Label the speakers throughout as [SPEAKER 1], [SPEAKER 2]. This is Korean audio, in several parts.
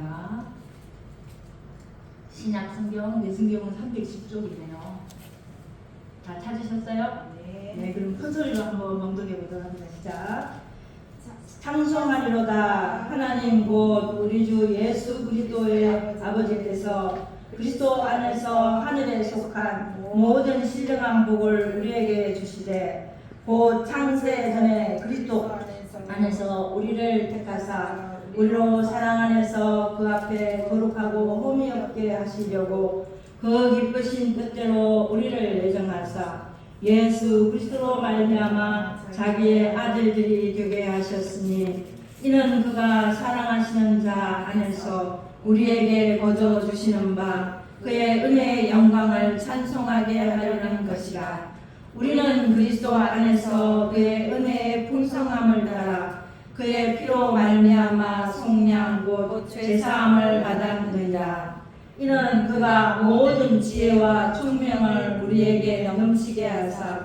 [SPEAKER 1] 하겠습니다. 신약 성경, 내 성경은 310쪽이네요. 다 찾으셨어요? 네, 그럼 큰 소리로 한번 멍독해 보도록 합니다. 시작. 찬송하리로다. 하나님 곧 우리 주 예수 그리스도의 아버지께서 그리스도 안에서 하늘에 속한 모든 신령한 복을 우리에게 주시되 곧 창세 전에 그리스도 안에서 우리를 택하사 우리로 사랑 안에서 그 앞에 거룩하고 흠이 없게 하시려고 그 기쁘신 뜻대로 우리를 예정하사 예수 그리스도로 말미암아 자기의 아들들이 되게 하셨으니 이는 그가 사랑하시는 자 안에서 우리에게 거저 주시는 바 그의 은혜의 영광을 찬송하게 하려는 것이라. 우리는 그리스도 안에서 그의 은혜의 풍성함을 따라 그의 피로 말미암아 속량 곧 죄사함을 받았느니라. 이는 그가 모든 지혜와 총명을 우리에게 넘치게 하사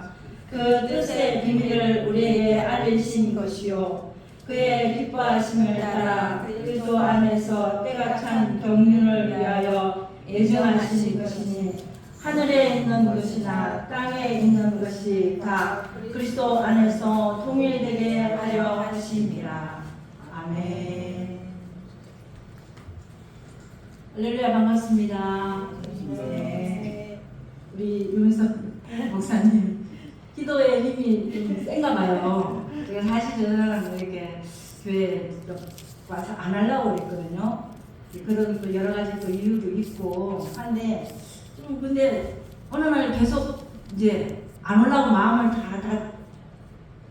[SPEAKER 1] 그 뜻의 비밀을 우리에게 알리신 것이요 그의 기뻐하심을 따라 그리스도 안에서 때가 찬 경륜을 위하여 예정하신 것이니 하늘에 있는 것이나 땅에 있는 것이 다 그리스도 안에서 통일되게 하려 하심이라. 아멘. 할렐루야. 반갑습니다. 네. 우리 윤석 목사님 기도의 힘이 좀 센가 봐요. 제가 사실은 이렇게 교회에 와서 안 하려고 그랬거든요. 그런 또 여러 가지 또 이유도 있고 한데 좀 근데 어느 날 계속 이제 안 오려고 마음을 다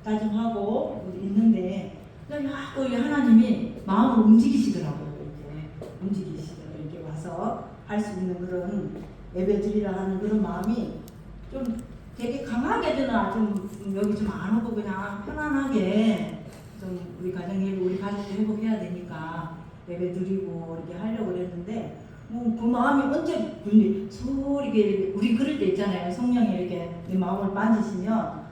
[SPEAKER 1] 다짐하고 있는데 자꾸 하나님이 마음을 움직이시더라고요. 이렇게 움직이시더라고요. 이렇게 와서 할 수 있는 그런 예배 드리라 하는 그런 마음이 좀 되게 강하게 드나 좀 여기 좀 안 오고 그냥 편안하게 좀 우리 가정일 우리 가족도 회복해야 되니까 예배 드리고 이렇게 하려고 그랬는데 그 마음이 언제 소리게 우리 그럴 때 있잖아요. 성령이 이렇게 내 마음을 만지시면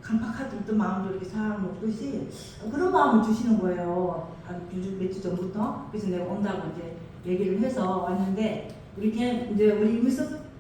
[SPEAKER 1] 강팍하게 있던 마음도 이렇게 싹 먹듯이 그런 마음을 주시는 거예요. 한 몇 주 전부터. 그래서 내가 온다고 이제 얘기를 해서 왔는데 이제 우리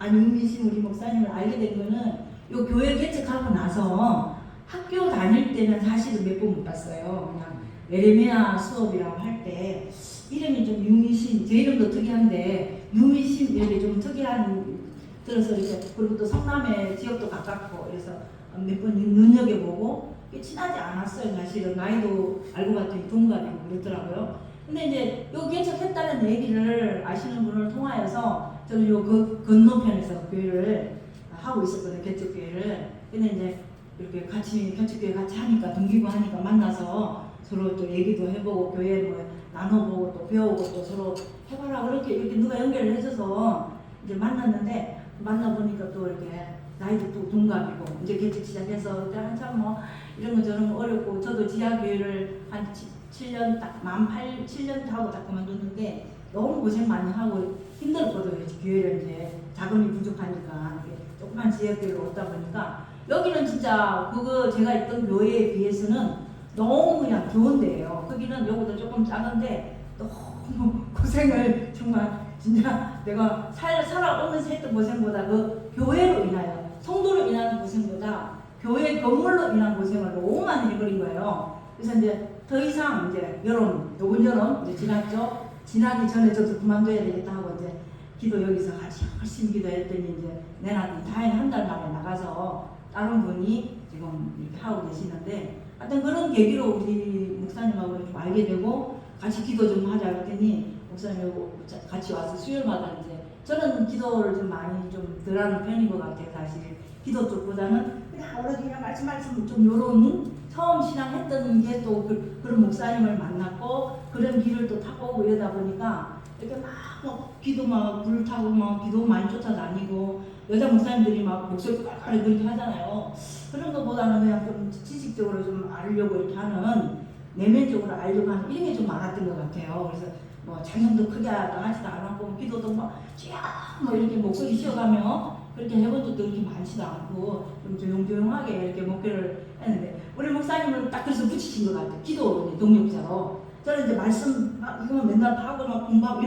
[SPEAKER 1] 윤미신 우리 목사님을 알게 된 거는 요 교회 개척하고 나서 학교 다닐 때는 사실은 몇 번 못 봤어요. 그냥 에레미야 수업이라고 할 때 이름이 좀 유미신, 제 이름도 특이한데 유미신 이렇게 좀 특이한 들어서 이렇게 그리고 또 성남의 지역도 가깝고 그래서 몇 번 눈여겨보고 친하지 않았어요. 사실은 나이도 알고 봤더니 동갑이고 그랬더라고요. 근데 이제 요 개척했다는 얘기를 아시는 분을 통하여서 저는 요 건너편에서 교회를 하고 있었거든요. 개척교회를. 근데 이제 이렇게 같이 개척교회 같이 하니까 동기고 하니까 만나서 서로 또 얘기도 해보고 교회 뭐 나눠보고 또 배우고 또 서로 해봐라 그렇게 이렇게 누가 연결을 해줘서 이제 만났는데 만나보니까 또 이렇게 나이도 또 동갑이고 이제 개척 시작해서 그때 한참 뭐 이런 거 저런 거 어렵고 저도 지하교회를 한 7년 딱 만 7년 하고 딱 그만뒀는데 너무 고생 많이 하고 힘들었거든요. 교회를 이제 자금이 부족하니까 조그만 지하교회로 오다 보니까 여기는 진짜 그거 제가 있던 교회에 비해서는 너무 그냥 좋은 데예요. 거기는 여기도 조금 작은데 너무 고생을 정말 진짜 내가 살아오면서 했던 고생보다 그 교회로 인하여 성도로 인한 고생보다 교회 건물로 인한 고생을 너무 많이 해버린 거예요. 그래서 이제 더 이상 이제 요번 여름 이제 지났죠. 지나기 전에 저도 그만둬야 되겠다 하고 이제 기도 여기서 같이 열심히 기도했더니 이제 내년 다행 한 달 만에 나가서 다른 분이 지금 이렇게 하고 계시는데 하여튼 그런 계기로 우리 목사님하고 좀 알게 되고 같이 기도 좀 하자 그랬더니 목사님하고 같이 와서 수요일마다 이제 저는 기도를 좀 많이 좀 덜 하는 편인 것 같아요. 사실 기도 쪽보다는 그냥 오로지 그냥 말씀 좀 요런 처음 신앙했던 게 또 그런 목사님을 만났고 그런 길을 또 타고 오고 이러다 보니까 이렇게 막 기도 막 불타고 막 기도 많이 쫓아다니고 여자 목사님들이 막 목소리 깔깔이 그렇게 하잖아요. 그런 것보다는 그냥 좀 지식적으로 좀 알려고 이렇게 하는 내면적으로 알려고 하는 이런 게 좀 많았던 것 같아요. 그래서 뭐 찬양도 크게 하지도 않았고 기도도 막 쥐야 뭐 이렇게 목소리 쉬어가며 그렇게 해본 적도 그렇게 많지도 않고 좀 조용조용하게 이렇게 목회를 했는데 우리 목사님은 딱 그래서 붙이신 것 같아요. 기도 동력자로. 저는 이제 말씀 이거만 맨날 하고 막 공부하고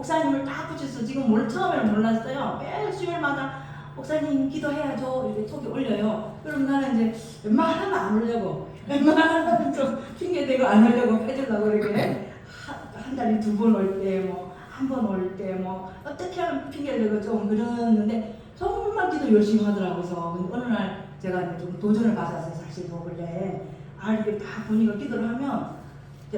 [SPEAKER 1] 목사님을 딱 붙여서 지금 처음에는 몰랐어요. 매 수요일마다 목사님 기도해야죠 이렇게 톡에 올려요. 그럼 나는 이제 웬만하면 안 올려고, 웬만하면 좀 핑계대고 안 올려고 빼주려고 이렇게 한 달에 2번 올 때 뭐 한 번 올 때 뭐 어떻게 하면 핑계대고 좀 그러는데 정말 기도 열심히 하더라고요. 근데 어느 날 제가 이제 좀 도전을 받았어요. 사실 원래 이렇게 딱 보니까 기도를 하면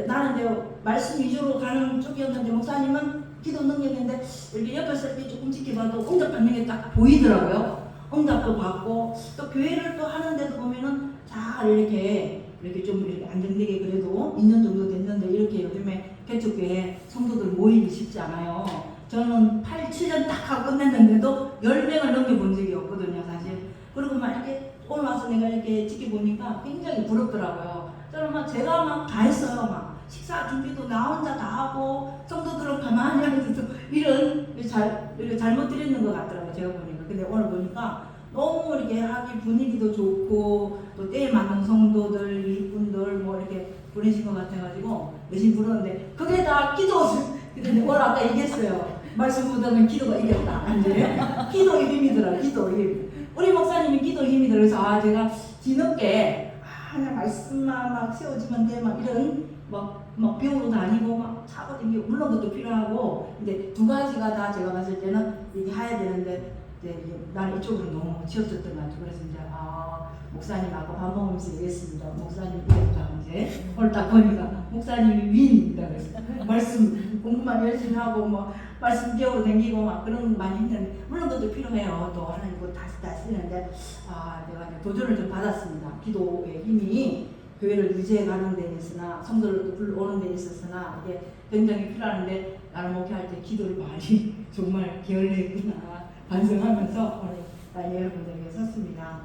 [SPEAKER 1] 나는 이제 말씀 위주로 가는 쪽이었는데 목사님은 기도 능력인데 이렇게 옆에서 이렇게 조금 지켜봐도 응답 받는 게 딱 보이더라고요. 응답도 받고 또 교회를 또 하는데도 보면은 잘 이렇게 좀 이렇게 안정되게 그래도 2년 정도 됐는데 이렇게 요즘에 개척교회 성도들 모이기 쉽지 않아요. 저는 8, 7년 딱 하고 끝냈는데도 10명을 넘겨본 적이 없거든요, 사실. 그리고 막 이렇게 오늘 와서 내가 이렇게 지켜보니까 굉장히 부럽더라고요. 저는 막 제가 막 다 했어요. 막 식사 준비도 나 혼자 다 하고 성도들은 가만히 앉아서 이렇게 잘못 드리는 것 같더라고요. 제가 보니까. 근데 오늘 보니까 너무 이렇게 하기 분위기도 좋고 또 때에 맞는 성도들, 일꾼들 뭐 이렇게 보내신 것 같아가지고 열심히 부르는데 그게 다 기도. 근데 오늘 아까 얘기했어요. 말씀보다는 기도가 이겼다. 아니에요? 기도의 힘이더라. 기도의 힘. 우리 목사님이 기도의 힘이더라. 그래서 제가 뒤늦게 그냥 말씀만 막 세워지면 돼 막 이런 막 배우러 다니고 막 차고 다니고 물론 그것도 필요하고 근데 2가지가 다 제가 봤을 때는 이게 해야 되는데 이제 나는 이쪽으로 너무 치우쳤던 것 같아요. 그래서 이제 목사님하고 밥 먹으면서 얘기했습니다. 목사님 이랬다 이제 오늘 딱 보니까 목사님이 위인이다 그래서 말씀 공부만 열심히 하고 뭐 말씀 배우러 다니고 막 그런 거 많이 했는데 물론 그것도 필요해요. 또 하나님 뭐 다시 쓰는데 내가 도전을 좀 받았습니다. 기도의 힘이 교회를 유지해가는 데 있으나 성도를 불러오는 데 있어서나 이게 굉장히 필요한데 나는 목회할 때 기도를 많이 정말 게을리했구나 반성하면서 오늘 여러분들에게 섰습니다.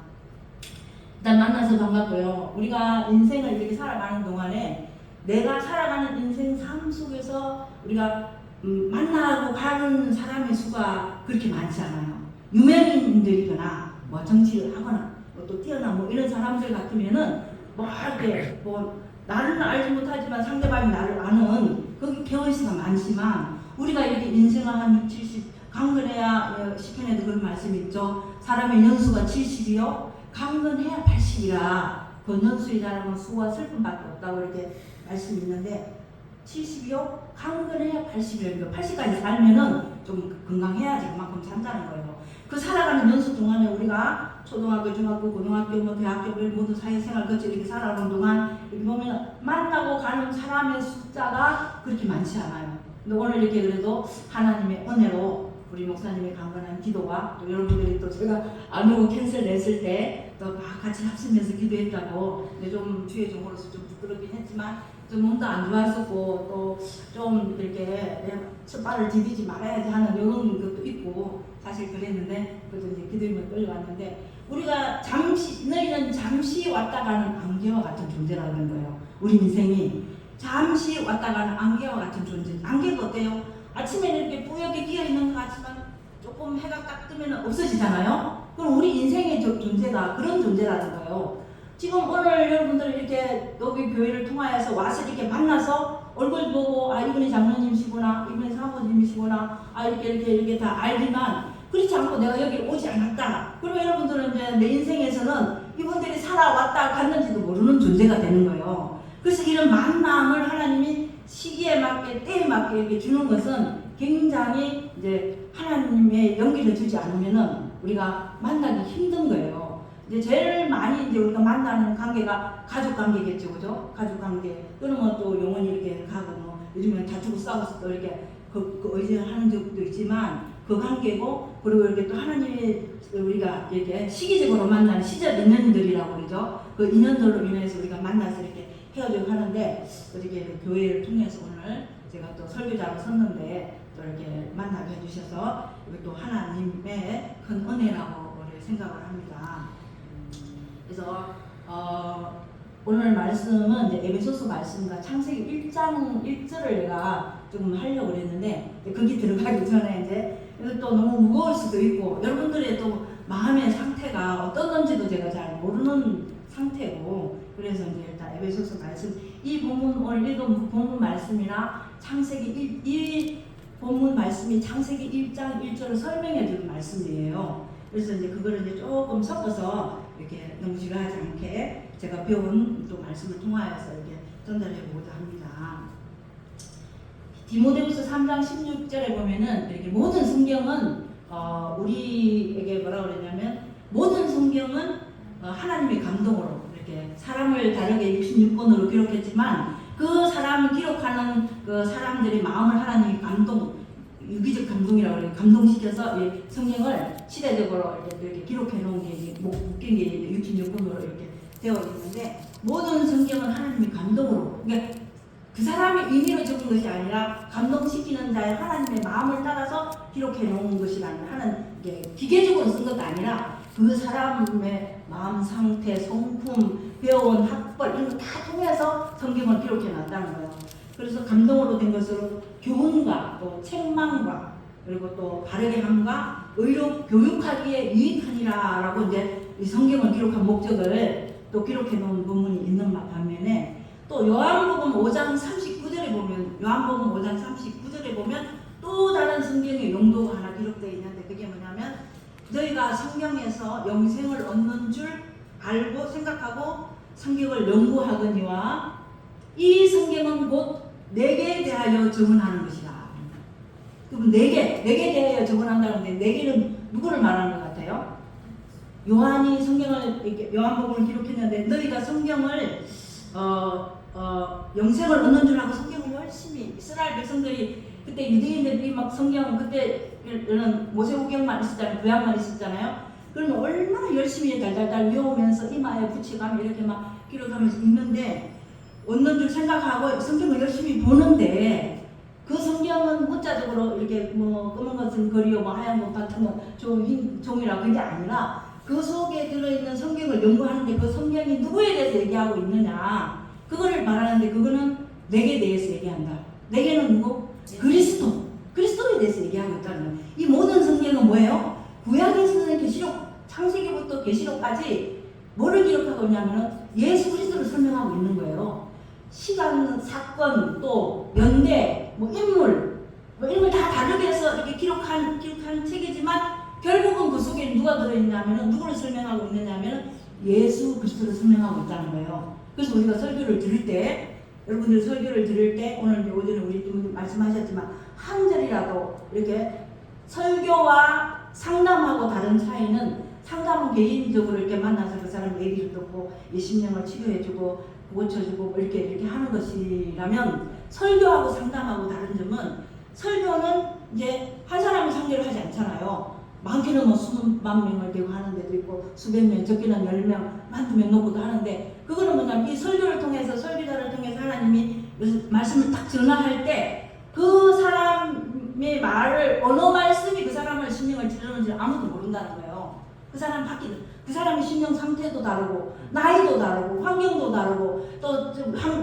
[SPEAKER 1] 일단 만나서 반갑고요. 우리가 인생을 이렇게 살아가는 동안에 내가 살아가는 인생 삶 속에서 우리가 만나고 가는 사람의 수가 그렇게 많지 않아요. 유명인들이거나 뭐 정치를 하거나 또 뛰어난 뭐 이런 사람들 같으면은 뭐 이렇게 뭐 나는 알지 못하지만 상대방이 나를 아는 거기 케어리스가 많지만 우리가 이렇게 인생을 한 6, 70 강건해야 시편에도 그런 말씀이 있죠. 사람의 연수가 70이요 강건해야 80이라 그 연수의 사람은 수와 슬픔밖에 없다고 이렇게 말씀이 있는데 70이요 강건해야 80이라니까 80까지 살면은 좀 건강해야지 그만큼 산다는 거예요. 그 살아가는 연수 동안에 우리가 초등학교, 중학교, 고등학교, 뭐 대학교를 모두 사회생활 거쳐 이렇게 살아가는 동안 이렇게 보면 만나고 가는 사람의 숫자가 그렇게 많지 않아요. 근데 오늘 이렇게 그래도 하나님의 은혜로 우리 목사님의 강건한 기도와 또 여러분들이 또 제가 안 오고 캔슬 냈을 때 또 같이 합심해서 기도했다고 근데 좀 주의 종으로서 좀 부끄럽긴 했지만 좀 몸도 안 좋았었고 또 좀 이렇게 첫발을 디디지 말아야지 하는 이런 것도 있고 사실 그랬는데 그래도 이제 기도임을 끌려왔는데 우리가 너희는 잠시 왔다 가는 안개와 같은 존재라는 거예요. 우리 인생이 잠시 왔다 가는 안개와 같은 존재. 안개가 어때요? 아침에는 이렇게 뿌옇게 끼어있는 것 같지만 조금 해가 딱 뜨면 없어지잖아요. 그럼 우리 인생의 존재가 그런 존재라는 거예요. 지금 오늘 여러분들 이렇게 여기 교회를 통하여서 와서 이렇게 만나서 얼굴 보고 이분이 장로님이시구나 이분이 사모님이시구나 이렇게 다 알지만 그렇지 않고 내가 여기 오지 않았다. 그러면 여러분들은 이제 내 인생에서는 이분들이 살아왔다 갔는지도 모르는 존재가 되는 거예요. 그래서 이런 만남을 하나님이 시기에 맞게 때에 맞게 이렇게 주는 것은 굉장히 이제 하나님의 연기를 주지 않으면은 우리가 만나기 힘든 거예요. 이제 제일 많이 이제 우리가 만나는 관계가 가족 관계겠죠, 그죠? 가족 관계. 그러면 또 영원히 이렇게 가고 뭐 요즘은 다투고 싸워서 또 이렇게 그 의지하는 적도 있지만 그 관계고 그리고 이렇게 또 하나님이 우리가 이렇게 시기적으로 만나는 시적 인연들이라고 그러죠. 그 인연들로 인해서 우리가 만나서 이렇게 헤어지고 하는데 이렇게 교회를 통해서 오늘 제가 또 설교자로 섰는데 또 이렇게 만나게 해주셔서 이것도 하나님의 큰 은혜라고 생각을 합니다. 그래서 오늘 말씀은 이제 에베소서 말씀과 창세기 1장 1절을 내가 조금 하려고 그랬는데 거기 들어가기 전에 이제 또 너무 무거울 수도 있고 여러분들의 또 마음의 상태가 어떤 건지도 제가 잘 모르는 상태고 그래서 이제 일단 에베소서 말씀 이 본문 오늘 읽은 본문 말씀이나 창세기 본문 말씀이 창세기 1장 1절을 설명해 줄 말씀이에요. 그래서 이제 그거를 이제 조금 섞어서 이렇게 너무 지루하지 않게 제가 배운 또 말씀을 통하여서 이렇게 전달해 보고자 합니다. 디모데후서 3장 16절에 보면은 이렇게 모든 성경은 우리에게 뭐라 그러냐면 모든 성경은 하나님의 감동으로 이렇게 사람을 다르게 66권으로 기록했지만 그 사람을 기록하는 그 사람들의 마음을 하나님이 유기적 감동이라고 그래요. 감동시켜서 이 성경을 시대적으로 이렇게 기록해 놓은 게 묶인 게 66권으로 이렇게 되어 있는데 모든 성경은 하나님의 감동으로 그러니까 그 사람의 의미로 적은 것이 아니라 감동시키는 자의 하나님의 마음을 따라서 기록해 놓은 것이라는 하는 게 기계적으로 쓴 것도 아니라 그 사람의 마음 상태, 성품, 배워온 학벌 이런 거 다 통해서 성경을 기록해 놨다는 거예요. 그래서 감동으로 된 것으로 교훈과 또 책망과 그리고 또 바르게 함과 의로 교육하기에 유익하니라라고 이제 이 성경을 기록한 목적을 또 기록해 놓은 부분이 있는 반면에 또 요한복음 5장 39절에 보면 또 다른 성경의 용도가 하나 기록되어 있는데 그게 뭐냐면 너희가 성경에서 영생을 얻는 줄 알고 생각하고 성경을 연구하거니와 이 성경은 곧 내게 대하여 증언하는 것이다. 그럼 내게 대하여 증언한다는데 내게는 누구를 말하는 것 같아요? 요한이 성경을 이렇게 요한복음을 기록했는데 너희가 성경을 영생을 얻는 줄 알고 성경을 열심히 이스라엘 백성들이 그때 유대인들이 막 성경 그때는 모세오경만 있었잖아요. 구약만 있었잖아요. 그러면 얼마나 열심히 달달달 외우면서 이마에 붙이가며 이렇게 막 기록하면서 읽는데 얻는 줄 생각하고 성경을 열심히 보는데 그 성경은 문자적으로 이렇게 뭐 검은 것은 거리요 뭐 하얀 것 같은 거 흰 종이라 그게 아니라 그 속에 들어있는 성경을 연구하는데 그 성경이 누구에 대해서 얘기하고 있느냐 그거를 말하는데 그거는 내게 대해서 얘기한다. 내게는 누구? 그리스도에 대해서 얘기하고 있다는 거예요. 이 모든 성경은 뭐예요? 구약에서는 계시록 창세기부터 계시록까지 뭐를 기록하고 있냐면 예수 그리스도를 설명하고 있는 거예요. 시간, 사건, 또 연대, 뭐 인물, 이런 걸 다 다르게 해서 이렇게 기록한 책이지만 결국은 그 속에 누가 들어있냐면 누구를 설명하고 있느냐면 예수 그리스도를 설명하고 있다는 거예요. 그래서 우리가 설교를 들을 때 여러분들 설교를 들을 때 오늘 오전에 우리 좀 말씀하셨지만 한 절이라도 이렇게 설교와 상담하고 다른 차이는 상담은 개인적으로 이렇게 만나서 그 사람 얘기를 듣고 예심령을 치료해주고 고쳐주고 이렇게 하는 것이라면 설교하고 상담하고 다른 점은 설교는 이제 한 사람이 상대를 하지 않잖아요. 많게는 뭐 수만 명을 대고 하는 데도 있고 수백 명, 적게는 10명, 한두 명 놓고도 하는데 그거는 뭐냐면 이 설교를 통해서 설교자를 통해서 하나님이 말씀을 딱 전할 때 그 사람의 말을 어느 말씀이 그 사람의 심령을 찌르는지 아무도 모른다는 거예요. 그 사람 바뀌는 그 사람의 심령 상태도 다르고 나이도 다르고 환경도 다르고 또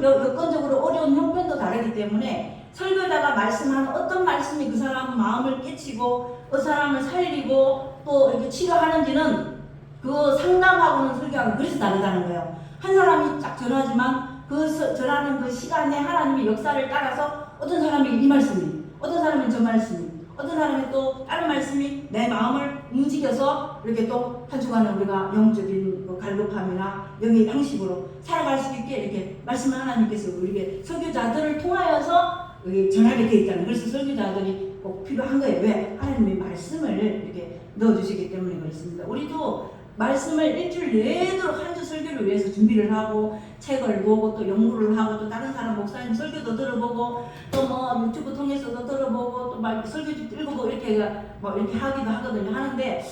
[SPEAKER 1] 여건적으로 어려운 형편도 다르기 때문에 설교자가 말씀하는 어떤 말씀이 그 사람 마음을 깨치고 그 사람을 살리고 또 이렇게 치료하는지는 그 상담하고는 설교하고 그래서 다르다는 거예요. 한 사람이 딱 전하지만 그 전하는 그 시간에 하나님의 역사를 따라서 어떤 사람이 이 말씀이 어떤 사람은 저 말씀이 어떤 사람이 또 다른 말씀이 내 마음을 움직여서 이렇게 또 한 주간에 우리가 영적인 갈급함이나 영의 방식으로 살아갈 수 있게 이렇게 말씀을 하나님께서 우리에게 설교자들을 통하여서 전하게 되어 있다는. 그래서 설교자들이 꼭 필요한 거예요. 왜? 하나님의 말씀을 이렇게 넣어주시기 때문에 그렇습니다. 우리도 말씀을 일주일 내도록 한 주 설교를 위해서 준비를 하고 책을 보고 또 연구를 하고 또 다른 사람 목사님 설교도 들어보고 또 뭐 유튜브 통해서도 들어보고 또 막 설교도 읽어보고 이렇게 뭐 이렇게 하기도 하거든요. 하는데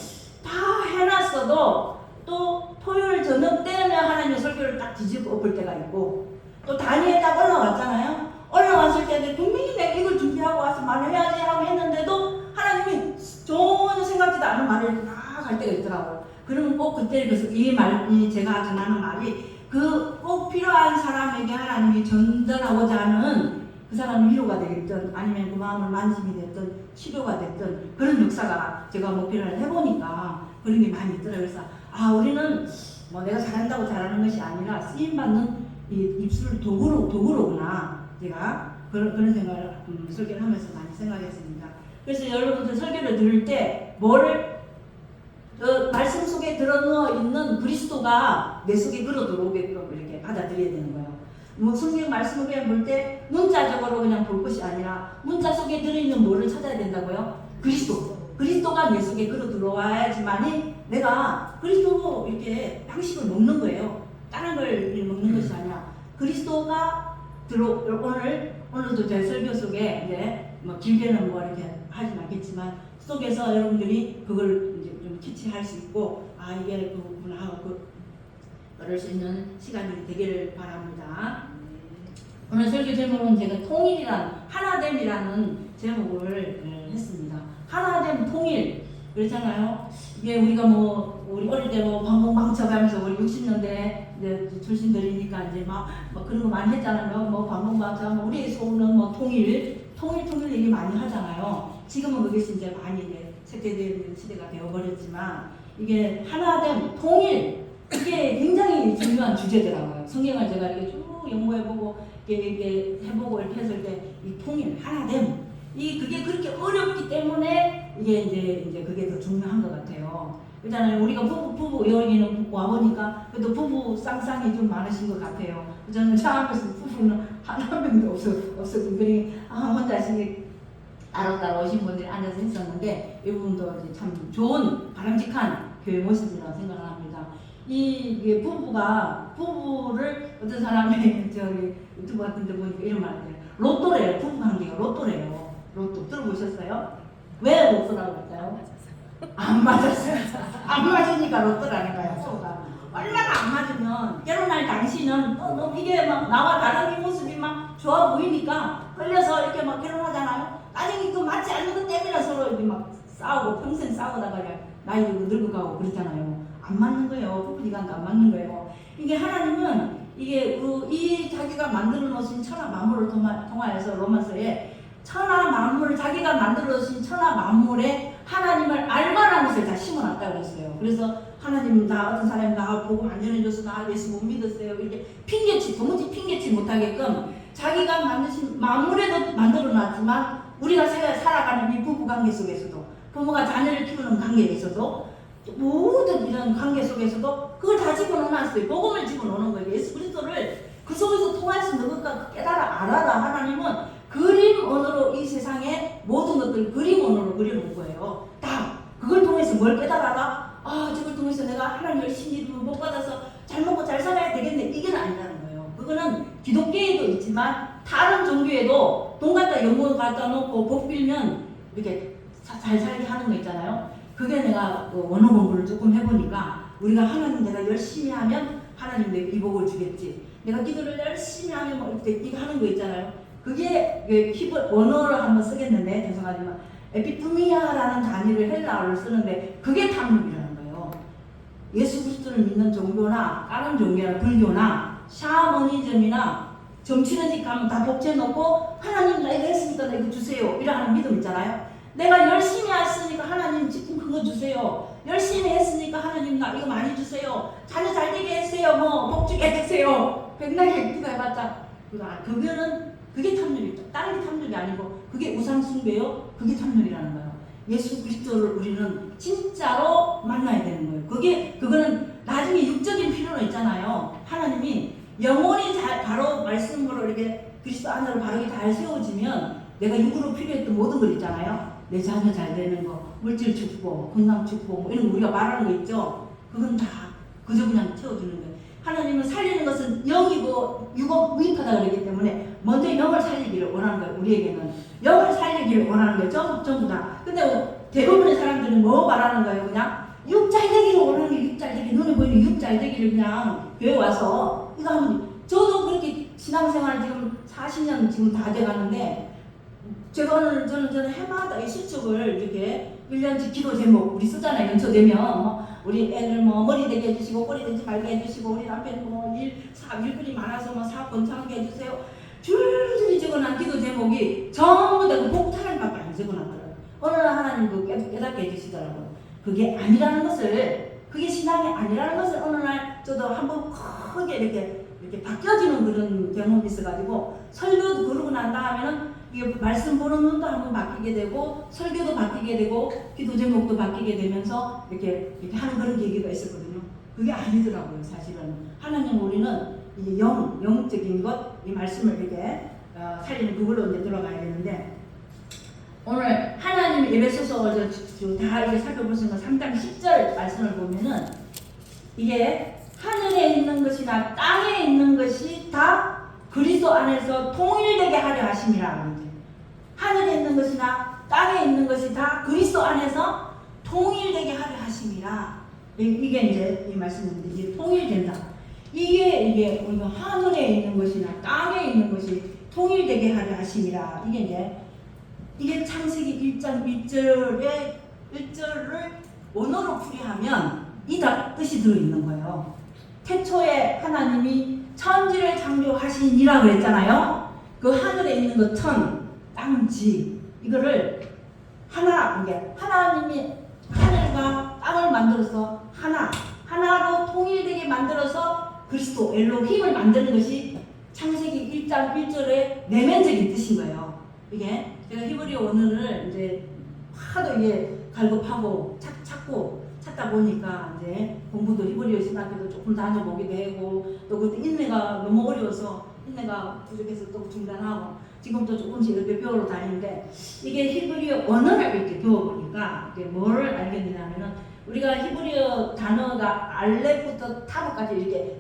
[SPEAKER 1] 다 해놨어도 또 토요일 저녁 때는 하나님의 설교를 딱 뒤집어 엎을 때가 있고 또 단위에 딱 올라왔잖아요. 올라왔을 때는 분명히 내가 이걸 준비하고 와서 말해야지 하고 했는데도 하나님이 전혀 생각지도 않은 말을 다 할 때가 있더라고요. 그러면 꼭 그때 그래서 이 말이 제가 전하는 말이 그 꼭 필요한 사람에게 하나님이 전달하고자 하는 그 사람의 위로가 되겠든 아니면 그 마음을 만짐이 됐든 치료가 됐든 그런 역사가 제가 목표를 해보니까 그런 게 많이 있더라고요. 그래서 우리는 뭐 내가 잘한다고 잘하는 것이 아니라 쓰임받는 이 입술 도구로구나. 제가 그런 생각을 설교를 하면서 많이 생각했습니다. 그래서 여러분들 설교를 들을 때 뭐를 말씀 속에 들어누워 있는 그리스도가 내 속에 걸어 들어오게끔 이렇게 받아들여야 되는 거예요. 뭐 성경 말씀을 그냥 볼 때 문자적으로 그냥 볼 것이 아니라 문자 속에 들어있는 뭐를 찾아야 된다고요? 그리스도가 내 속에 걸어 들어와야지만이 내가 그리스도 이렇게 양식을 먹는 거예요. 다른 걸 먹는 것이 아니라 그리스도가 오늘도 제 설교 속에 이제 뭐 길게는 뭐 이렇게 하진 않겠지만 속에서 여러분들이 그걸 이제 좀 캐치할 수 있고 이게 그구나 하고 그럴 수 있는 시간이 되기를 바랍니다. 오늘 설교 제목은 제가 통일이란 하나됨이라는 제목을 했습니다. 하나됨 통일 그렇잖아요. 이게 우리가 우리 어릴 때 방공방처가면서 우리 60년대 이제 출신들이니까 이제 막 그런 거 많이 했잖아요. 방공방처 우리의 소원은 통일 얘기 많이 하잖아요. 지금은 그것이 이제 많이 이제 쇠퇴되는 시대가 되어버렸지만 이게 하나됨 통일 이게 굉장히 중요한 주제더라고요. 성경을 제가 이렇게 쭉 연구해보고 이렇게 해보고 이렇게 했을 때 이 통일 하나됨 그게 그렇게 어렵기 때문에 이게 이제 그게 더 중요한 것 같아요. 그렇잖아요. 우리가 부부 여기는 와 보니까 그래도 부부 쌍쌍이 좀 많으신 것 같아요. 저는 처음 앞에서 부부는 한 명도 없었고 그러니 혼자씩 따로따로 오신 분들이 앉아서 했었는데 이 부분도 이제 참 좋은 바람직한 교회 모습이라고 생각을 합니다. 이 부부를 어떤 사람이 저기 유튜브 같은 데 보니까 이런 말을 해요. 로또래요. 부부 관계가 로또래요. 로또 들어보셨어요? 왜 로또라고 할까요? 안 맞았어요. 안 맞으니까 로또라는 거예요. 얼마나 안 맞으면 결혼할 당시는 이게 나와 다른 이 모습이 좋아 보이니까 끌려서 이렇게 결혼하잖아요. 나중에 그 맞지 않는 것 때문에 서로 이렇게 싸우고 평생 싸우다가 나이 들고 늙어가고 그렇잖아요. 안 맞는 거예요. 부부지간도 안 맞는 거예요. 이게 하나님은 이게 이 자기가 만들어 놓으신 천하 만물을 통하여서 로마서에 천하 만물 자기가 만들어 놓으신 천하 만물에 하나님을 알만한 것을 다 심어놨다고 그랬어요. 그래서 하나님 어떤 사람이 나 보고 안 전해줘서 나 예수 못 믿었어요. 이렇게 도무지 핑계치 못하게끔 자기가 만드신 만물에도 만들어놨지만 우리가 살아가는 이 부부관계 속에서도 부모가 자녀를 키우는 관계에서도 모든 이런 관계 속에서도 그걸 다 집어넣어놨어요. 복음을 집어넣는 거예요. 예수 그리스도를 그 속에서 통할 수 있는 것과 깨달아 알아라. 하나님은 그림 언어로 이 세상의 모든 것들을 그림 언어로 그려놓은 거예요. 다 그걸 통해서 뭘 깨달아라? 저걸 통해서 내가 하나님을 신입을 못 받아서 잘 먹고 잘 살아야 되겠네. 이게 아니라는 거예요. 그거는 기독교에도 있지만 다른 종교에도 돈 갖다 연금 갖다 놓고 복 빌면 이렇게 잘 살게 하는 거 있잖아요. 그게 내가 원어 공부를 조금 해보니까 우리가 하나님 내가 열심히 하면 하나님 내가 이 복을 주겠지. 내가 기도를 열심히 하면 이거 하는 거 있잖아요. 그게 원어를 한번 쓰겠는데 죄송하지만 에피투미아라는 단위를 헬라어를 쓰는데 그게 탐욕이라는 거예요. 예수 그리스도를 믿는 종교나 다른 종교나 불교나 샤머니즘이나 정치는 집 가면 다 복제해놓고 하나님 나 이거 했으니까 나 이거 주세요 이라는 믿음 있잖아요. 내가 열심히 했으니까 하나님 지금 그거 주세요. 열심히 했으니까 하나님 나 이거 많이 주세요. 자녀 잘 되게 해주세요. 복 주게 해주세요. 백날에 기도해봤자 그게 탐욕이죠. 다른 게 탐욕이 아니고 그게 우상숭배요. 그게 탐욕이라는 거예요. 예수 그리스도를 우리는 진짜로 만나야 되는 거예요. 그거는 나중에 육적인 필요는 있잖아요. 하나님이 영혼이 바로 말씀으로 이렇게 그리스도 안으로 바르게 잘 세워지면 내가 육으로 필요했던 모든 것 있잖아요. 내 자녀 잘 되는 거, 물질 축복, 건강 축복 이런 거 우리가 말하는 거 있죠. 그건 다 그저 그냥 채워주는 거예요. 하나님은 살리는 것은 영이고 육은 무익하다 그러기 때문에 먼저 영을 살리기를 원하는 거예요. 우리에게는 영을 살리기를 원하는 거예요. 전부 다. 근데 대부분의 사람들은 뭐 말하는 거예요? 그냥 육 잘 되기를 원하는 게 육 잘 되기, 눈에 보이는 육 잘 되기를 그냥 교회 와서 이거 하면 저도 그렇게 신앙생활 지금 40년 지금 다 돼가는데 저는 해마다 이 실축을 이렇게 1년치 기도 제목 우리 쓰잖아요. 연초되면 우리 애들 머리 되게 해주시고 꼬리 되지 말게 해주시고 우리 남편 일꾼이 많아서 사업 번창하게 해주세요. 줄줄이 적어놓은 기도 제목이 전부 다 그 복탈밖에 안 적어놨더라고요. 어느 날 하나님 그 깨닫게 해주시더라고요. 그게 아니라는 것을 그게 신앙이 아니라는 것을 어느 날 저도 한번 크게 이렇게 바뀌어지는 그런 경험이 있어가지고 설교도 그러고 난 다음에는 이게 말씀 보는 눈도 한번 바뀌게 되고 설교도 바뀌게 되고 기도 제목도 바뀌게 되면서 이렇게 하는 그런 계기가 있었거든요. 그게 아니더라고요. 사실은 하나님 우리는 이 영적인 것, 이 말씀을 이렇게 살리는 그걸로 이제 들어가야 되는데, 오늘 하나님 에베소서 다 이제 살펴보시는 3장 10절 말씀을 보면은 이게 하늘에 있는 것이나 땅에 있는 것이 다 그리스도 안에서 통일되게 하려 하심이라. 하늘에 있는 것이나 땅에 있는 것이 다 그리스도 안에서 통일되게 하려 하심이라. 이게 이제 이 말씀인데, 이게 통일된다. 이게 우리가 하늘에 있는 것이나 땅에 있는 것이 통일되게 하려 하심이라. 이게 창세기 1장 1절을 원어로 풀이하면 이 뜻이 들어있는 거예요. 태초에 하나님이 천지를 창조하시니라 그랬잖아요. 그 하늘에 있는 그 천, 땅, 지, 이거를 하나님이 하늘과 땅을 만들어서 하나로 통일되게 만들어서 그리스도 엘로힘을 만드는 것이 창세기 1장 1절의 내면적인 뜻인 거예요. 이게 제가 히브리어 원어를 이제 하도 이게 갈급하고 찾다 보니까 이제 공부도 히브리어 신학교도 조금 다녀보기도 하고, 또 그때 인내가 너무 어려워서 인내가 부족해서 또 중단하고 지금도 조금씩 이렇게 배우러 다니는데, 이게 히브리어 원어를 이렇게 배워보니까 이게 뭐를 알겠느냐면은, 우리가 히브리어 단어가 알렙부터 타브까지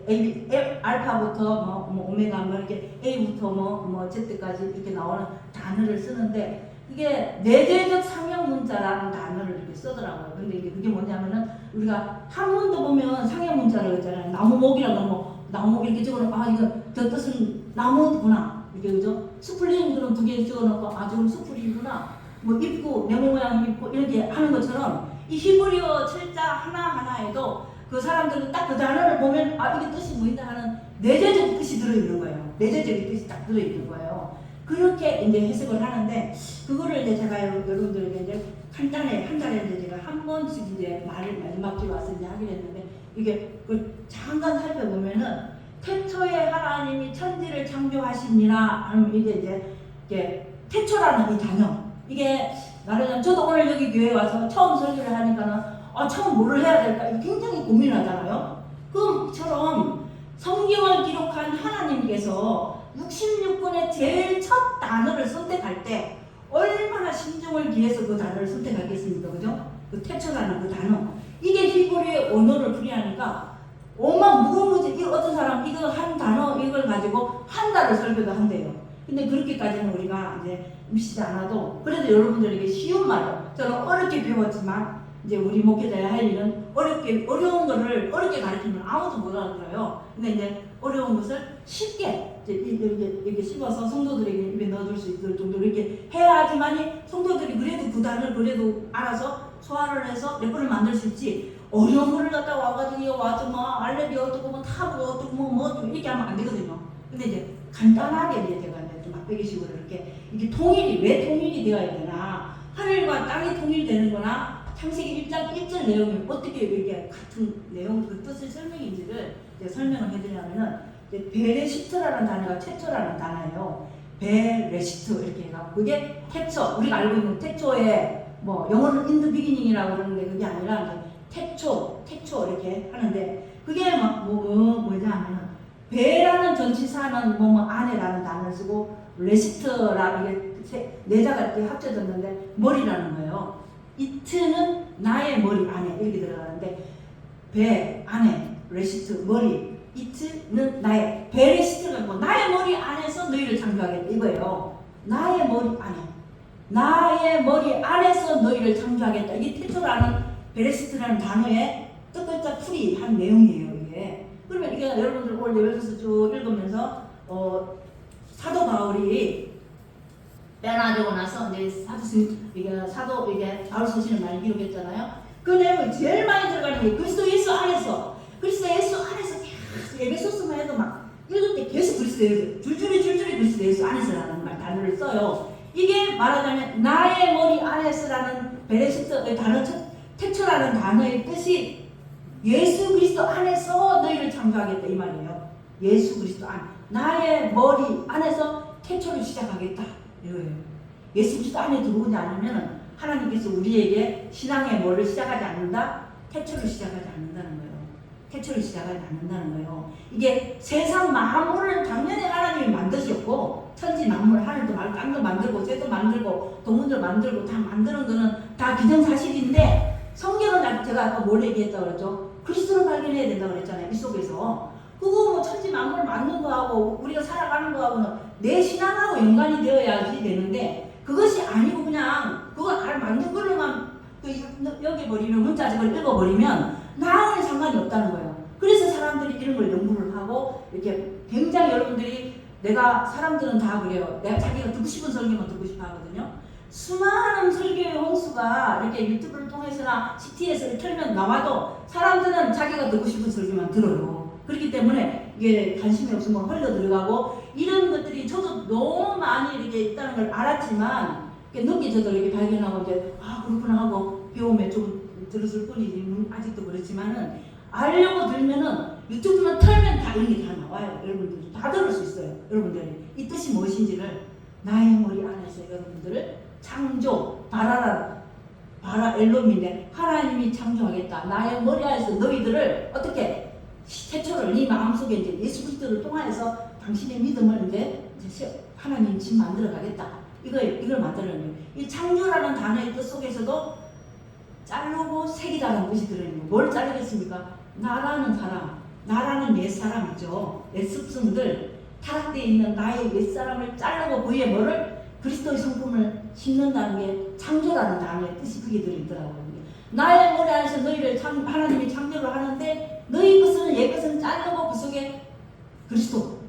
[SPEAKER 1] 이렇게 알파부터 뭐 오메가 뭐 이렇게 A부터 뭐 Z까지 이렇게 나오는 단어를 쓰는데, 이게 내재적 상형 문자라는 단어를 이렇게 쓰더라고요. 근데 그게 뭐냐면은, 우리가 한문도 보면 상형 문자라고 했잖아요. 나무목이라고 나무목 이렇게 적어놓고, 이거 저 뜻은 나무구나, 이렇게, 그죠? 수풀린 그런 두 개 적어놓고, 저건 수풀이구나, 뭐 입구, 네모 모양 입구 이렇게 하는 것처럼, 이 히브리어 철자 하나하나에도 그 사람들은 딱 그 단어를 보면 이게 뜻이 뭐인가 하는 내재적 뜻이 들어있는 거예요. 내재적인 뜻이 딱 들어있는 거예요. 그렇게 이제 해석을 하는데, 그거를 이제 제가 여러분들에게 이제 간단히 한 달에 이제 제가 한 번씩 이제 말을 마지막 주에 와서 이제 하기로 했는데, 이게 그 잠깐 살펴보면은 태초에 하나님이 천지를 창조하시니라 하면 이게 태초라는 이 단어, 이게 말하자면 저도 오늘 여기 교회에 와서 처음 설교를 하니까는 처음 뭐를 해야 될까 굉장히 고민하잖아요. 그처럼 성경을 기록한 하나님께서 66권의 제일 첫 단어를 선택할 때 얼마나 신중을 기해서 그 단어를 선택하겠습니까? 그죠? 그 태초라는 그 단어, 이게 히브리의 언어를 풀이하니까 무궁무진, 어떤 사람 이거 한 단어 이걸 가지고 한 달을 설교도 한대요. 근데 그렇게까지는 우리가 이제 미치지 않아도, 그래도 여러분들에게 쉬운 말로, 저는 어렵게 배웠지만 이제 우리 목회자의 할 일은 어려운 거를 어렵게 가르치면 아무도 못 알아들어요. 근데 이제 어려운 것을 쉽게 이렇게 씹어서 성도들에게 입에 넣어줄 수 있을 정도로 이렇게 해야 하지만이 성도들이 그래도 그 단어를 그래도 알아서 소화를 해서 레퍼를 만들 수 있지, 어려운 거를 갖다 와가지고 와서 알레비 어떻고 타브가 어떻고 뭐 이렇게 하면 안 되거든요. 근데 이제 간단하게 이제 제가 이제 좀 막배기식으로 이게 통일이 왜 통일이 되어야 되나, 하늘과 땅이 통일되는 거나 창세기 1장 1절 내용이 어떻게 이렇게 같은 내용 그 뜻의 설명인지를 이제 설명을 해드리려면은, 베레시트라는 단어가 최초라는 단어예요. 베레시트 이렇게 해가지고, 그게 태초, 우리가 알고 있는 태초에 뭐 영어는 in the beginning이라고 그러는데 그게 아니라 태초 이렇게 하는데, 그게 뭐냐 하면은, 배라는 전치사는 안에라는 단어를 쓰고, 레시트라는 이게 내자가 이렇게 합쳐졌는데 머리라는 거예요. 이트는 나의 머리 안에 이렇게 들어가는데, 배 안에 레시트 머리, 이트는 나의 베레시트가 나의 머리 안에서 너희를 창조하겠다 이거예요. 나의 머리 안에서 너희를 창조하겠다. 이게 태초라는 베레시트라는 단어의 뜻글자 풀이한 내용이에요. 이게 그러면 이게 여러분들 오늘 예배에서 쭉 읽으면서 사도 바울이 빼놔주고 나서 이제 사도 바울 서신을 많이 기록했잖아요. 그 내용이 제일 많이 들어가는 게 그리스도 예수 안에서 에베소서만 해도 막 읽을 때 계속 그리스도 예수, 줄줄이 그리스도 예수 안에서라는 단어를 써요. 이게 말하자면 나의 머리 안에서라는 베레시트 단어, 태초라는 단어의 뜻이 예수 그리스도 안에서 너희를 창조하겠다 이 말이에요. 예수 그리스도 안, 나의 머리 안에서 태초를 시작하겠다 이거예요. 예수 그리스도 안에 들어오지 않으면 하나님께서 우리에게 신앙의 뭐를 시작하지 않는다? 태초를 시작하지 않는다는 거예요. 태초를 시작하지 않는다는 거예요. 이게 세상 만물을 당연히 하나님이 만드셨고 천지 만물, 하늘도 만들고 땅도 만들고 새도 만들고 동물도 만들고 다 만드는 거는 다 기정사실인데 성경은 제가 아까 뭘 얘기했다고 그랬죠? 그리스도를 발견해야 된다고 그랬잖아요. 이 속에서. 그거 뭐 천지 만물 만든 거하고 우리가 살아가는 거하고는 내 신앙하고 연관이 되어야지 되는데 그것이 아니고 그냥 그거 만든 걸로만 여기 버리면 문자적으로 읽어버리면 나하고는 상관이 없다는 거예요. 그래서 사람들이 이런 걸 연구를 하고 이렇게 굉장히 여러분들이 사람들은 다 그래요. 내가 자기가 듣고 싶은 설교만 듣고 싶어 하거든요. 수많은 설교의 홍수가 이렇게 유튜브를 통해서나 CT에서 틀면 나와도 사람들은 자기가 듣고 싶은 설교만 들어요. 그렇기 때문에 이게 관심이 없으면 허리가 들어가고 이런 것들이 저도 너무 많이 이렇게 있다는 걸 알았지만 늦게 저도 이렇게 발견하고 이제 그렇구나 하고 배움에 좀 들었을 뿐이지 아직도 그렇지만은 알려고 들면은 유튜브만 털면 다 이런 게 다 나와요. 여러분들 다 들을 수 있어요. 여러분들이 이 뜻이 무엇인지를 나의 머리 안에서 여러분들을 창조 바라 엘롬인데 하나님이 창조하겠다. 나의 머리 안에서 너희들을 어떻게 태초를 네 마음속에 이제 예수 그리스도를 통하여서 당신의 믿음을 이제 하나님 집 만들어 가겠다. 이걸 만들어낸 거예요. 이 창조라는 단어의 뜻 속에서도 자르고 색이라는 뜻이 들어있는 거예요. 뭘 자르겠습니까? 나라는 사람, 나라는 옛사람이죠. 옛습성들, 타락되어 있는 나의 옛사람을 자르고 그의 뭐를 그리스도의 성품을 심는다는 게 창조라는 단어의 뜻이 그게 들어있더라고요. 나의 머리 안에서 너희를 하나님이 창조를 하는데 너희 것은 옛 것은 자르고 그 속에 그리스도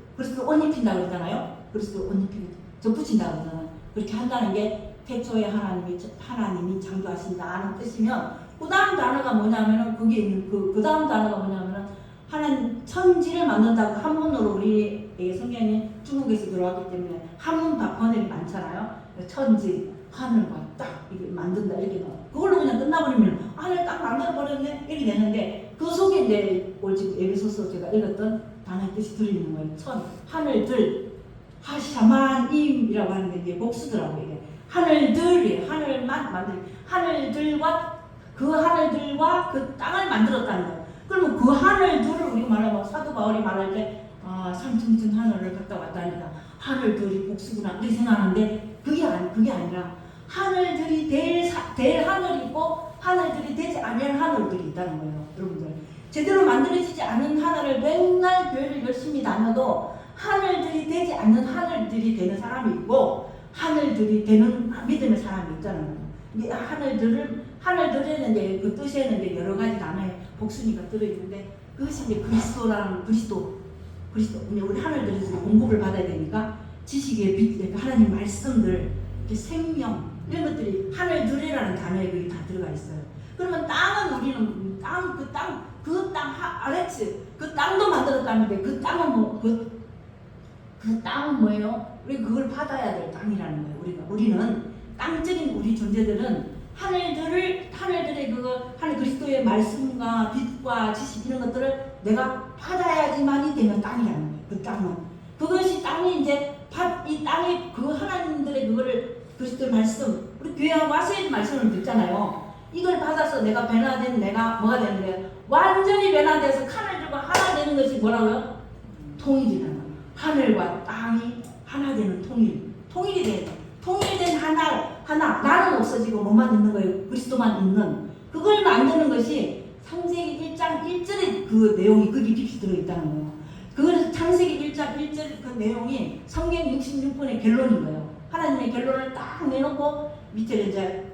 [SPEAKER 1] 옷 입힌다고 그러잖아요. 그리스도 옷 입히고 접붙인다고 그러잖아요. 그렇게 한다는 게 태초에 하나님이 창조하신다는 뜻이면 그 다음 단어가 뭐냐면은 그 다음 단어가 뭐냐면은 하나님 천지를 만든다고 한문으로 우리의 성경이 중국에서 들어왔기 때문에 한문 번역이 많잖아요. 천지 하늘과 땅 이게 만든다 이렇게 나와. 그걸로 그냥 끝나버리면 하늘 딱 만들어버렸네 이렇게 되는데 그 속에 이제 지금 에베소서 제가 읽었던 단어의 뜻이 들어있는 거예요. 하늘들 하샤만임이라고 하는 게 이게 복수더라고요. 이게 하늘들이에요. 하늘만 만들 하늘들과 그 땅을 만들었다는 거예요. 그러면 그 하늘들을 우리가 말하면 사도 바울이 말할 때 산층층 하늘을 갔다 왔다 하니까 하늘들이 복수구나 이렇게 생각하는데 그게 아니라 하늘들이 될 하늘이 있고 하늘들이 되지 않을 하늘들이 있다는 거예요. 여러분들 제대로 만들어지지 않은 하늘을 맨날 교회를 열심히 다녀도 하늘들이 되지 않는 하늘들이 되는 사람이 있고 하늘들이 되는 믿음의 사람이 있잖아요. 이 하늘들에는 이제 그 뜻에는 이제 여러 가지 단어의 복수니까 들어있는데 그것이 이제 그리스도 우리 하늘들에서 공급을 받아야 되니까 지식의 빛, 하나님 말씀들, 생명 이런 것들이 하늘들이라는 단어에 그게 다 들어가 있어요. 그러면 땅은 우리는 그 땅 아래치 그 땅도 만들었다는데 그 땅은 그 땅은 뭐예요? 우리 그걸 받아야 될 땅이라는 거예요. 우리는 땅적인 우리 존재들은 하늘의 하늘 그리스도의 말씀과 빛과 지식 이런 것들을 내가 받아야지만이 되는 땅이라는 거예요. 그 땅은 그것이 땅이 이제 이 땅이 그 하나님들의 그거를 그리스도의 말씀 우리 교회 와서의 말씀을 듣잖아요. 이걸 받아서 내가 변화된 내가 뭐가 되는 거예요? 완전히 변화돼서 하늘들과 하나 되는 것이 뭐라고요? 통일이라는 거예요. 하늘과 땅이 하나 되는 통일이 돼요. 통일된 하나 나는 없어지고 뭐만 있는 거예요? 그리스도만 있는 그걸 만드는 것이 창세기 1장 1절에 그 내용이 거기 깊이 들어있다는 거예요. 그걸 창세기 1장 1절 그 내용이 성경 66편의 결론인 거예요. 하나님의 결론을 딱 내놓고 밑에 이제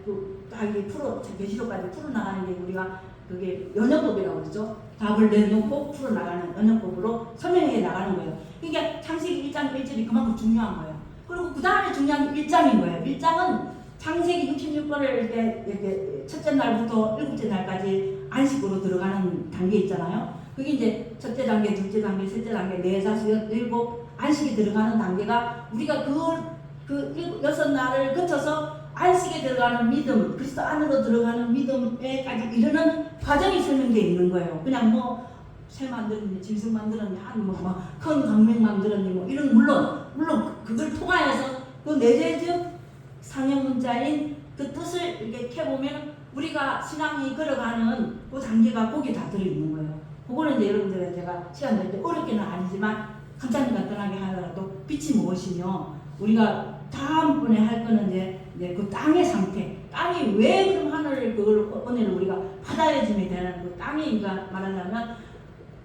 [SPEAKER 1] 계시록까지 풀어나가는 게 우리가 그게 연역법이라고 그러죠. 답을 내놓고 풀어나가는 연역법으로 설명해 나가는 거예요. 그러니까 창세기 1장 1절이 그만큼 중요한 거예요. 그리고 그 다음에 중요한 게 1장인 거예요. 1장은 창세기 66번을 이렇게 첫째 날부터 일곱째 날까지 안식으로 들어가는 단계 있잖아요. 그게 이제 첫째 단계, 둘째 단계, 셋째 단계, 네, 다섯, 일곱 안식에 들어가는 단계가 우리가 그 여섯 날을 거쳐서 안식에 들어가는 믿음, 그리스도 안으로 들어가는 믿음에까지 이르는 과정이 설명되어 있는 거예요. 그냥 새 만들었니, 짐승 만들었니, 큰 강명 만들었니, 이런 물론 물론 그걸 통하여서 그 내재적 상형 문자인 그 뜻을 이렇게 캐보면 우리가 신앙이 걸어가는 그 단계가 거기에 다 들어있는 거예요. 그거는 이제 여러분들 제가 시간 될 때 어렵게는 아니지만 간단히 간단하게 하더라도 빛이 무엇이며 우리가 다음번에 할 거는 이제 그 땅의 상태, 땅이 왜 그럼 하늘 그걸 은혜를 우리가 받아야지면 되는 그 땅이 말하자면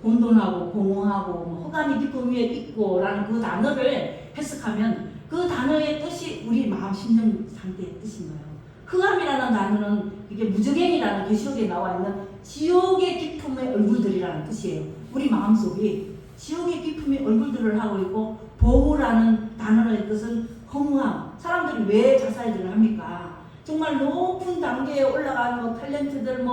[SPEAKER 1] 혼돈하고 공허하고 뭐 흑암이 깊은 위에 있고라는 그 단어를 해석하면 그 단어의 뜻이 우리 마음 심령 상태의 뜻인 거예요. 흑암이라는 단어는 이게 무저갱이라는 계시록에 나와 있는 지옥의 깊음의 얼굴들이라는 뜻이에요. 우리 마음속이 지옥의 깊음의 얼굴들을 하고 있고 보호라는 단어의 뜻은 허무함. 사람들이 왜 자살들을 합니까? 정말 높은 단계에 올라가는 뭐 탤런트들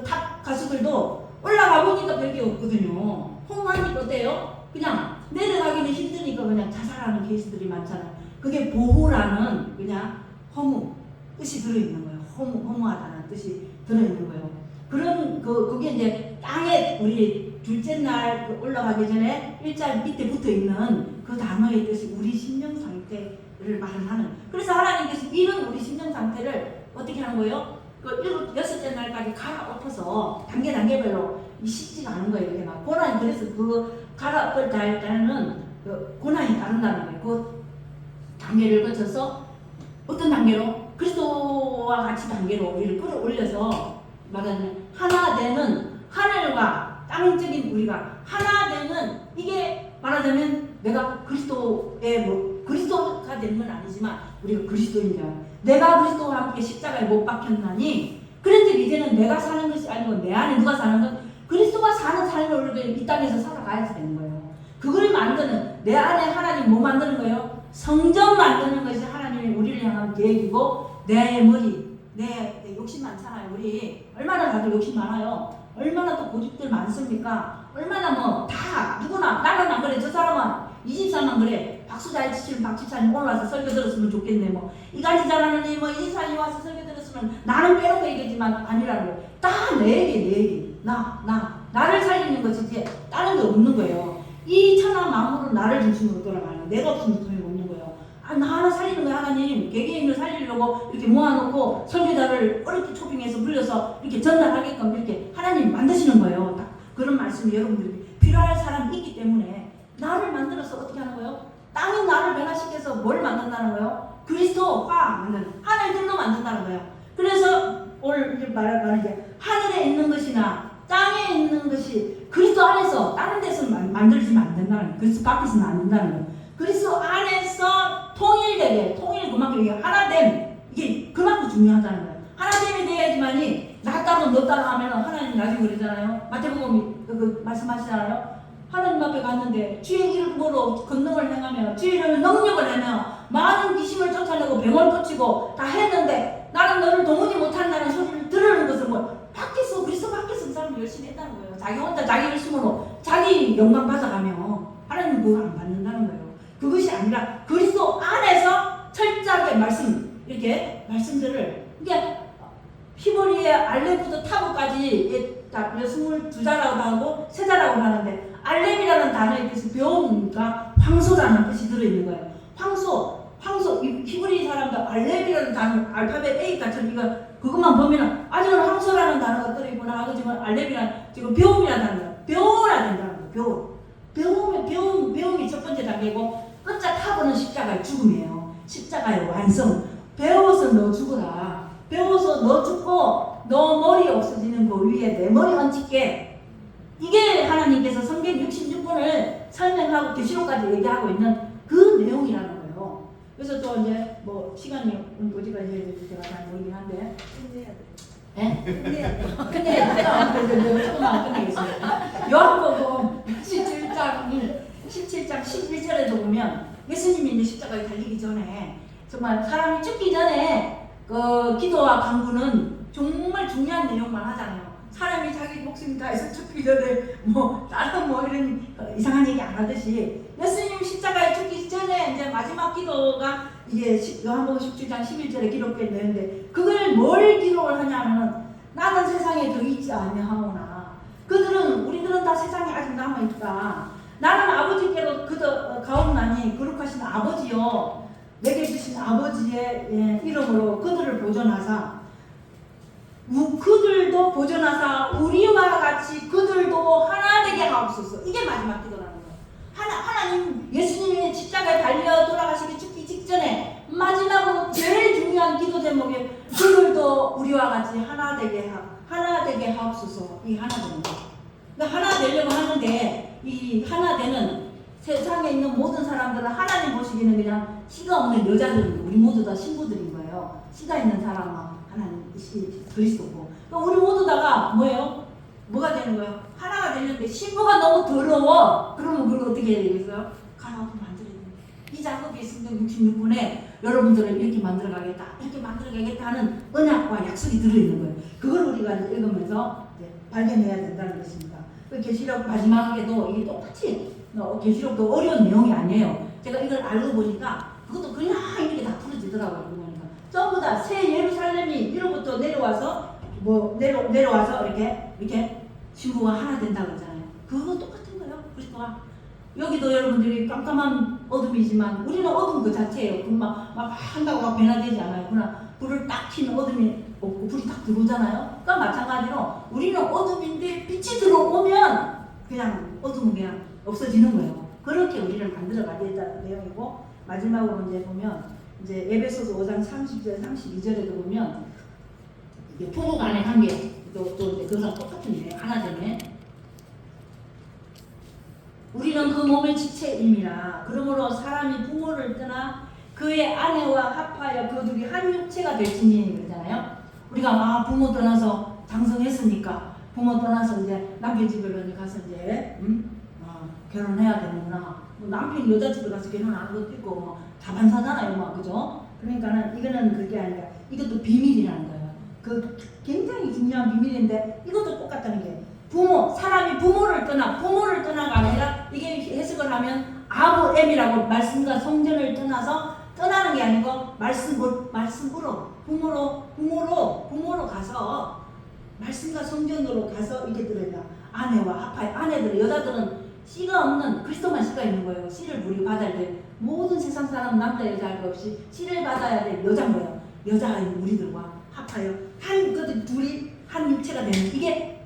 [SPEAKER 1] 탑 가수들도 올라가 보니까 별게 없거든요. 허무하니까 어때요? 그냥 내려가기는 힘드니까 그냥 자살하는 케이스들이 많잖아요. 그게 보호라는 그냥 허무 뜻이 들어있는 거예요. 허무하다는 뜻이 들어있는 거예요. 그런 그게 이제 땅에 우리 둘째 날 올라가기 전에 일자 밑에 붙어 있는 그 단어의 뜻이 우리 심령 상태를 말을 하는. 그래서 하나님께서 이런 우리 심령 상태를 어떻게 하는 거예요? 그 여섯째 날까지 갈아엎어서 단계별로 쉽지가 않은 거예요. 이게 막 고난이. 그래서 그 갈아엎을 때는 그 고난이 따른다는 거예요. 그 단계를 거쳐서 어떤 단계로? 그리스도와 같이 단계로 우리를 끌어올려서 말하자면 하나 되는 하늘과 땅적인 우리가 하나 되는 이게 말하자면 내가 그리스도의 그리스도가 되는 건 아니지만 우리가 그리스도인자 내가 그리스도와 함께 십자가에 못 박혔나니 그런데 이제는 내가 사는 것이 아니고 내 안에 누가 사는 건 그리스도가 사는 삶을 우리가 이 땅에서 살아가야지 되는 거예요. 그걸 만드는 내 안에 하나님 뭐 만드는 거예요? 성전 만드는 것이 하나님이 우리를 향한 계획이고 내 머리 내 욕심 많잖아요. 우리 얼마나 다들 욕심 많아요. 얼마나 또 고집들 많습니까? 얼마나 다 누구나 나는 안 그래. 저 사람은 이 집사만 그래. 박수 잘 치시면 박 집사님 오늘 와서 설교 들었으면 좋겠네. 이간질 잘하느니 이 집사님 와서 설교 들었으면 나는 빼놓고 얘기하지만 아니라는 거예요. 다 내 얘기 나를 살리는 것이지 다른 게 없는 거예요. 이 천하 만물은 나를 중심으로 돌아가는 내가 없으면 소용이 없는 거예요. 나 하나 살리는 거야. 하나님 개개인을 살리려고 이렇게 모아놓고 설교자를 어렵게 초빙해서 불려서 이렇게 전달하게끔 이렇게 하나님 만드시는 거예요. 딱 그런 말씀이 여러분들이 필요할 사람이 있기 때문에 나를 만들어서 어떻게 하는 거예요? 땅이 나를 변화시켜서 뭘 만든다는 거예요? 그리스도화 만드는 하늘들로 만든다는 거예요. 그래서 오늘 말하는 하늘에 있는 것이나 땅에 있는 것이 그리스도 안에서 다른 데서 만들어지면 안 된다는 거예요. 그리스도 밖에서는 안 된다는 거예요. 그리스도 안에서 통일되게 그만큼 이게 하나됨 이게 그만큼 중요하다는 거예요. 하나됨이 돼야지만이 나 따로 너 따로 하면 하나님 나중에 그러잖아요. 마태복음 말씀하시잖아요. 하나님 앞에 갔는데 주의 이름으로 권능을 행하며 주의 이름의 능력을 내며 많은 귀신을 쫓아내고 병을 고치고 다 했는데 나는 너를 도무지 못한다는 소리를 들으는 것은 밖에서 그리스도 밖에서 그 사람이 열심히 했다는 거예요. 자기 혼자 자기 열심으로 자기 영광 받아가며 하나님은 그걸 안 받는다는 거예요. 그것이 아니라 그리스도 안에서 철저하게 이렇게 말씀들을 이게 히브리의 알렙부터 타브까지 22자라고 하고 세자라고 하는데 알렙이라는 단어의 뜻이 배움과 황소라는 뜻이 들어있는 거예요. 황소 히브리 사람들 알렙이라는 단어 알파벳 A까지 이거 그것만 보면은 아직은 황소라는 단어가 들어있구나 하고 지금 알렙이란 지금 배움이라는 단어예요. 배워야 된다는 거예요. 배움이 첫 번째 단계고 끝자 타고는 십자가의 죽음이에요. 십자가의 완성. 배워서 너 죽어라. 배워서 너 죽고 너 머리 없어지는 그 위에 내 머리 얹힐게. 이게 하나님께서 성경 66권을 설명하고 계시록까지 얘기하고 있는 그 내용이라는 거예요. 그래서 또 이제 시간이 어디가 이제 제가 잘 모르긴 한데 끝내야 조금만 끝내겠습니다. 요한복음 17장 11절에도 보면 예수님이 이제 십자가에 달리기 전에 정말 사람이 죽기 전에 기도와 간구는 정말 중요한 내용만 하잖아요. 사람이 자기 목숨 다해서 죽기 전에 다른 이런 이상한 얘기 안 하듯이 예수님 십자가에 죽기 전에 이제 마지막 기도가 이게 요한복음 17장 11절에 기록되어 있는데 그걸 뭘 기록을 하냐면 나는 세상에 더 있지 아니하오나 우리들은 다 세상에 아직 남아있다. 나는 아버지께로 가옵나니 거룩하신 아버지여 내게 주신 아버지의 이름으로 그들을 보존하사 그들도 보존하사 우리와 같이 그들도 하나 되게 하옵소서. 이게 마지막 기도라는 거예요. 하나님 예수님이 십자가에 달려 돌아가시기 죽기 직전에 마지막으로 제일 중요한 기도 제목이 그들도 우리와 같이 하나 되게 하옵소서. 이 하나 되는 거예요. 그러니까 하나 되려고 하는데 이 하나 되는 세상에 있는 모든 사람들은 하나님 보시기는 그냥 씨가 없는 여자들이고 우리 모두 다 신부들인 거예요. 씨가 있는 사람은 하나님 그리스도고. 그러니까 우리 모두 다가 뭐예요? 뭐가 되는 거예요? 하나가 되는데 신부가 너무 더러워. 그러면 그걸 어떻게 해야 되겠어요? 가라고 만들어야 돼요. 이 작업이 성경 66분에 여러분들을 이렇게 만들어가겠다, 이렇게 만들어가겠다 하는 언약과 약속이 들어있는 거예요. 그걸 우리가 읽으면서 발견해야 된다는 것입니다. 계시록 마지막에도 이게 똑같이 계시록도 어려운 내용이 아니에요. 제가 이걸 알고 보니까 그것도 그냥 이렇게 다 풀어지더라고요. 그러니까 전부 다 새 예루살렘이 위로부터 내려와서 내려와서 이렇게 신부가 하나 된다고 그러잖아요. 그거 똑같은 거예요. 그리스도가 여기도 여러분들이 깜깜한 어둠이지만 우리는 어둠 그 자체예요. 막 한다고 막 변화되지 않아요. 그러나 불을 딱 켜는 어둠이 없고 불이 딱 들어오잖아요. 그러니까 마찬가지로 우리는 어둠인데 빛이 들어오면 그냥 어둠은 그냥 없어지는 거예요. 그렇게 우리를 만들어 가야 된다는 내용이고, 마지막으로 이제 보면 이제 에베소서 5장 30절 32절에도 보면 이게 부부 간의 관계 또 이제 그거랑 똑같은 일 하나 되네. 우리는 그 몸의 지체임이라. 그러므로 사람이 부모를 떠나 그의 아내와 합하여 그 둘이 한 육체가 될지니 그러잖아요. 우리가 부모 떠나서 장성했으니까 부모 떠나서 이제 남편 집에 가서 이제 결혼해야 되는구나. 남편이 여자 집에 가서 결혼하는 것도 있고 다반사잖아요, 그죠? 그러니까는 이거는 그게 아니라 이것도 비밀이라는 거예요. 그 굉장히 중요한 비밀인데 이것도 똑같다는 게 사람이 부모를 떠나가 아니라 이게 해석을 하면 아브엠이라고 말씀과 성전을 떠나서 떠나는 게 아니고 말씀으로 부모로 가서 말씀과 성전으로 가서 이게 들어있다. 아내와 합하여 아내들 여자들은 씨가 없는 그리스도만 씨가 있는 거예요. 씨를 우리 받아야 돼. 모든 세상 사람 남자 여자 할 것 없이 씨를 받아야 될 여자인 거예요. 여자인 우리들과 합하여 그 둘이 한 육체가 되는 이게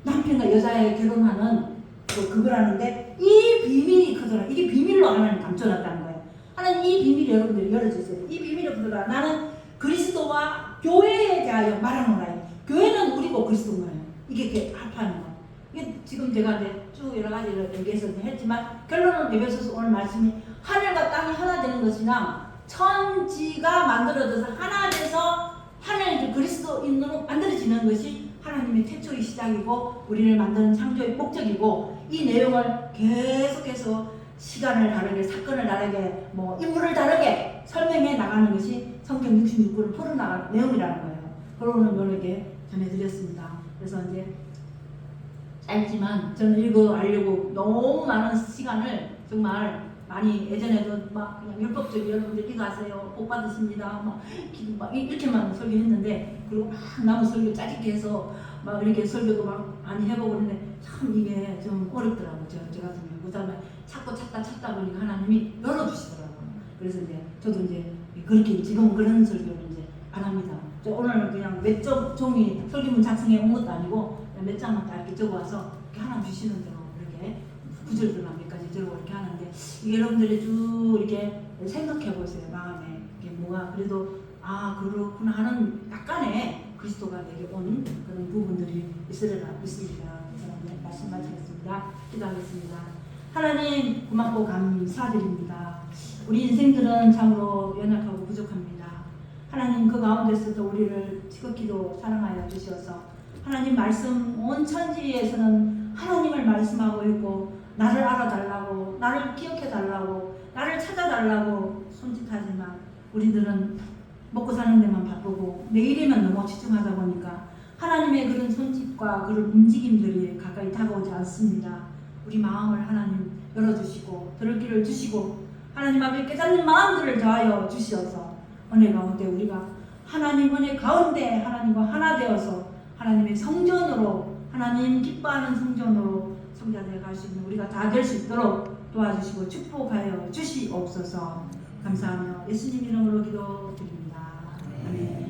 [SPEAKER 1] 남편과 여자의 결혼하는 그거라는데 이 비밀이 크더라. 이게 비밀로 하나님 감춰놨다는 거예요. 하나님 이 비밀 여러분들이 열어주세요. 이 비밀을 보더라. 나는 그리스도와 교회에 대하여 말하노라. 교회는 우리고 그리스도인 거예요. 이게 합하는 거. 이게 지금 제가 이제 쭉 여러 가지를 얘기해서 했지만 결론은 에베소서 오늘 말씀이 하늘과 땅이 하나 되는 것이나 천지가 만들어져서 하나 돼서 하나님 그리스도인으로 만들어지는 것이 하나님의 태초의 시작이고 우리를 만드는 창조의 목적이고, 이 내용을 계속해서 시간을 다르게 사건을 다르게 인물을 다르게 설명해 나가는 것이 성경 66권을 풀어나갈 내용이라는 거예요. 그러는 여러분에게 전해드렸습니다. 그래서 이제 짧지만 저는 읽어가려고 너무 많은 시간을 정말 많이 예전에도 막 그냥 율법적인 여러분들 이거하세요 복 받으십니다 막 이렇게만 설교했는데, 그리고 막 남은 설교 짜집게 해서 막 이렇게 설교도 막 많이 해보고 그러는데 참 이게 좀 어렵더라고요. 저 같은 경우 그다음에 찾다 보니까 하나님이 열어주시더라고요. 그래서 이제 저도 이제 그렇게 지금 그런 설교를 이제 안 합니다. 저 오늘 그냥 몇 종이 설교문 작성해 온 것도 아니고 몇 장만 딱 이렇게 적어와서 이렇게 하나 주시는 대로 이렇게 구절들만 몇 가지 적어 이렇게 하는데, 이게 여러분들이 쭉 이렇게 생각해 보세요. 마음에 이게 뭐가 그래도 그렇구나 하는 약간의 그리스도가 내게 온 그런 부분들이 있으리라. 그래서 말씀 마치겠습니다. 기도하겠습니다. 하나님 고맙고 감사드립니다. 우리 인생들은 참으로 연약하고 부족합니다. 하나님 그 가운데서도 우리를 지극히도 사랑하여 주셔서 하나님 말씀 온 천지에서는 하나님을 말씀하고 있고 나를 알아달라고, 나를 기억해달라고, 나를 찾아달라고 손짓하지만 우리들은 먹고 사는 데만 바쁘고 내일에만 너무 집중하다 보니까 하나님의 그런 손짓과 그런 움직임들이 가까이 다가오지 않습니다. 우리 마음을 하나님 열어주시고 들을 길을 주시고 하나님 앞에 깨닫는 마음들을 더하여 주시어서 은혜 가운데 우리가 하나님 은혜 가운데 하나님과 하나 되어서 하나님의 성전으로, 하나님 기뻐하는 성전으로 성자되어 갈 수 있는 우리가 다 될 수 있도록 도와주시고 축복하여 주시옵소서. 감사하며 예수님 이름으로 기도드립니다. 아멘.